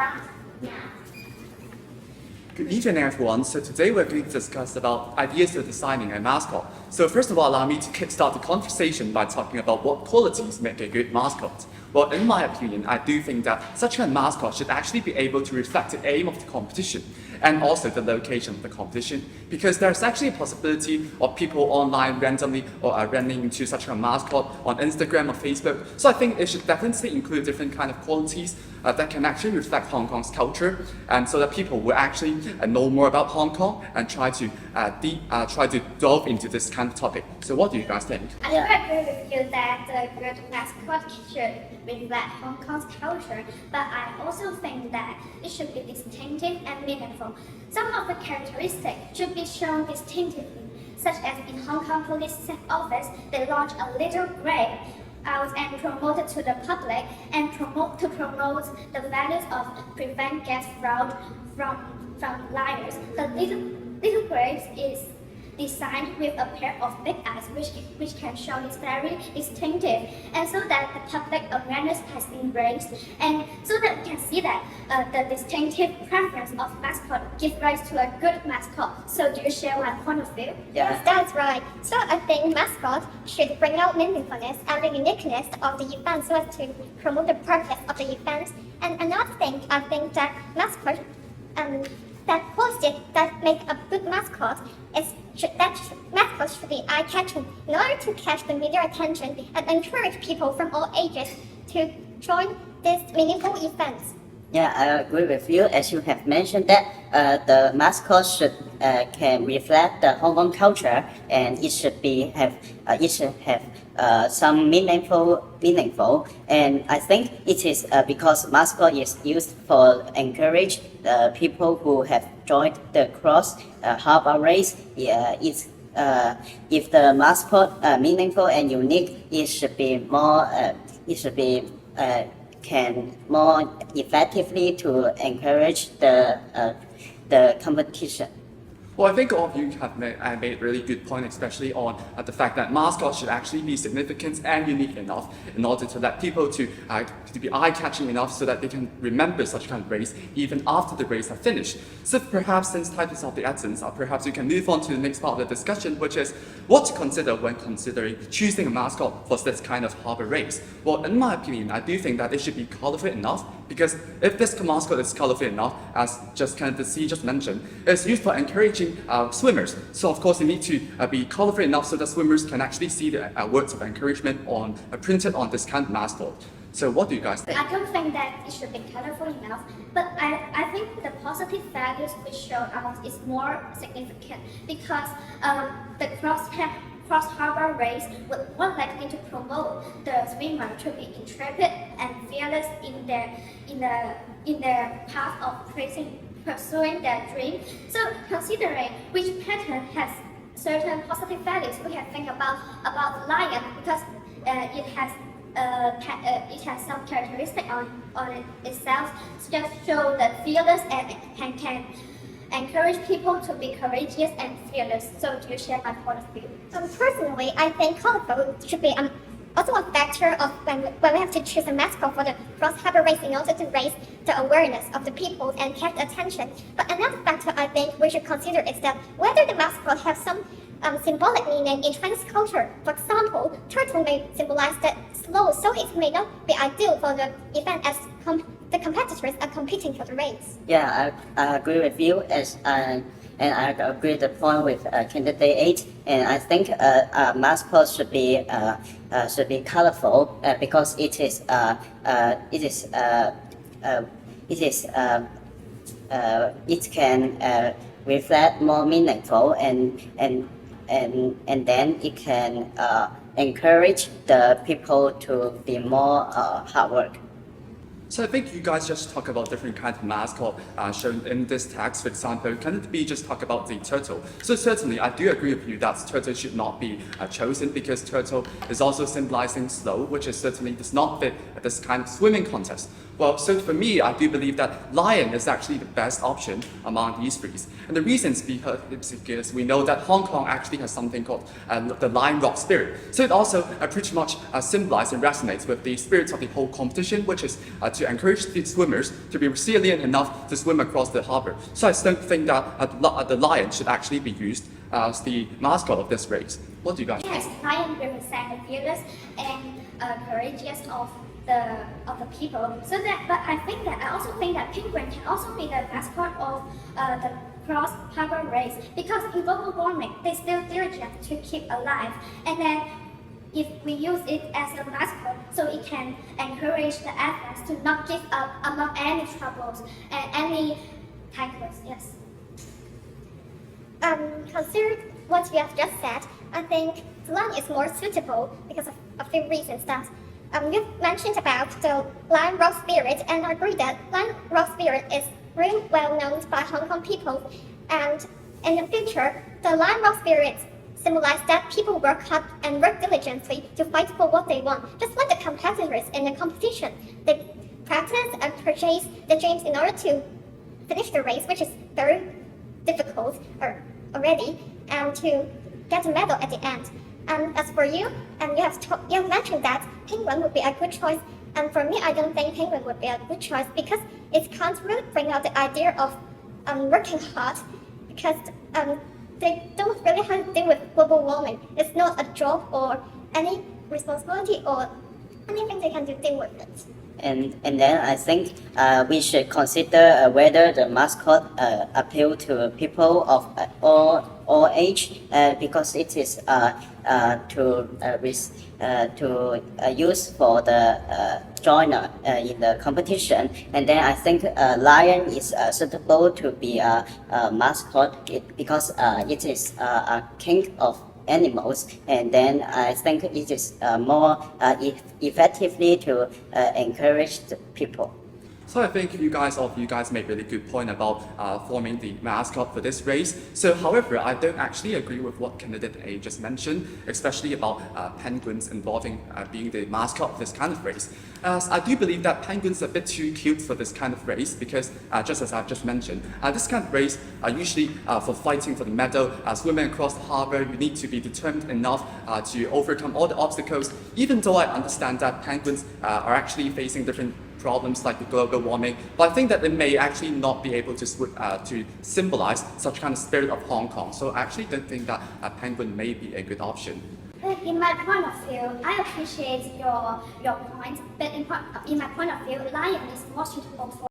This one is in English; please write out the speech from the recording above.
บ้างเนี่ย Good evening, everyone. So today we're going to discuss about ideas for designing a mascot. So first of all, allow me to kickstart the conversation by talking about what qualities make a good mascot. Well, in my opinion, I do think that such a mascot should actually be able to reflect the aim of the competition and also the location of the competition, because there's actually a possibility of people online randomly or running into such a mascot on Instagram or Facebook. So I think it should definitely include different kind of qualities that can actually reflect Hong Kong's culture, and so that people will actually know more about Hong Kong and try to delve into this kind of topic. So what do you guys think? I agree with you that the good mascot should reflect Hong Kong's culture, but I also think that it should be distinctive and meaningful. Some of the characteristics should be shown distinctively, such as in Hong Kong Police Office, they launched a little grey out and promoted to the public and promote the values of prevent gas fraud from liars. The little grapes is designed with a pair of big eyes which can show it's very distinctive, and so that the public awareness has been raised, and so that we can see that the distinctive preference of mascot gives rise to a good mascot. So do you share my point of view? Yes, that's right. So I think mascot should bring out meaningfulness and the uniqueness of the event so as to promote the purpose of the event. And another thing, I think that mascot that quality that make a good mascot is mascot should be eye-catching in order to catch the media attention and encourage people from all ages to join these meaningful events. Yeah, I agree with you. As you have mentioned that the mascot should can reflect the Hong Kong culture, and it should have some meaningful. And I think it is because mascot is used for encourage the people who have joined the cross harbor race. If the mascot meaningful and unique, it should be more. Can more effectively to encourage the competition. Well, I think all of you have made really good point, especially on the fact that mascots should actually be significant and unique enough in order to let people to be eye-catching enough so that they can remember such kind of race even after the race has finished. So perhaps since time is of the essence, perhaps we can move on to the next part of the discussion, which is what to consider when considering choosing a mascot for this kind of harbor race. Well, in my opinion, I do think that it should be colorful enough, because if this mascot is colorful enough, as just kind of the DSE just mentioned, it's used for encouraging swimmers. So of course, you need to be colorful enough so that swimmers can actually see the words of encouragement printed on this kind of mascot. So what do you guys think? I don't think that it should be colorful enough, but I think the positive values we showed out is more significant, because the cross-harbor race would more likely to promote the swimmer to be intrepid and fearless in their path of pursuing their dream. So considering which pattern has certain positive values, we can think about lion, because it has some characteristic on itself, just show that fearless and can encourage people to be courageous and fearless. So do you share my point of view? Personally, I think colorful should be also a factor of when we have to choose a mascot for the cross-harbor race in order to raise the awareness of the people and catch attention. But another factor I think we should consider is that whether the mascot has some symbolic meaning in Chinese culture. For example, turtle may symbolize the slow, so it may not be ideal for the event as the competitors are competing for the race. Yeah, I agree with you, and I agree the point with candidate 8. And I think mascot should be colorful because it can reflect more meaningful, and then it can encourage the people to be more hard work. So I think you guys just talk about different kinds of mascot shown in this text. For example, candidate B just talk about the turtle. So certainly, I do agree with you that turtle should not be chosen, because turtle is also symbolizing slow, which is certainly does not fit this kind of swimming contest. Well, so for me, I do believe that lion is actually the best option among these three. And the reason is because we know that Hong Kong actually has something called the lion rock spirit. So it also pretty much symbolizes and resonates with the spirit of the whole competition, which is to encourage the swimmers to be resilient enough to swim across the harbor. So I don't think that the lion should actually be used as the mascot of this race. What do you guys think? Yes, lion represent the fearless and courageous of the people. So that, but I also think that penguin can also be the mascot of the cross harbor race, because in global warming they still diligent to keep alive, and then if we use it as a mascot, so it can encourage the athletes to not give up among any troubles and any titles. Yes. Considering what you have just said, I think the lion is more suitable because of a few reasons. That you've mentioned about the lion rock spirit, and I agree that lion rock spirit is really well known by Hong Kong people. And in the future, the lion rock spirit symbolize that people work hard and work diligently to fight for what they want. Just like the competitors in the competition, they practice and purchase their dreams in order to finish the race, which is very difficult already, and to get a medal at the end. And as for you, you have mentioned that penguin would be a good choice. And for me, I don't think penguin would be a good choice, because it can't really bring out the idea of working hard, because they don't really have to deal with global warming. It's not a job or any responsibility or anything they can deal with it. And then I think we should consider whether the mascot appeal to people of all age, because it is to use for the joiner in the competition. And then I think lion is suitable to be a mascot because it is a king of animals, and then I think it is more effectively to encourage the people. So I think you guys made really good point about forming the mascot for this race. So however, I don't actually agree with what candidate A just mentioned, especially about penguins involving being the mascot of this kind of race. As I do believe that penguins are a bit too cute for this kind of race, because just as I've just mentioned, this kind of race are usually for fighting for the medal, swimming across the harbor. You need to be determined enough to overcome all the obstacles. Even though I understand that penguins are actually facing different problems like the global warming, but I think that they may actually not be able to symbolize such kind of spirit of Hong Kong. So I actually don't think that a penguin may be a good option. In my point of view, I appreciate your point, but in my point of view, lion is more suitable for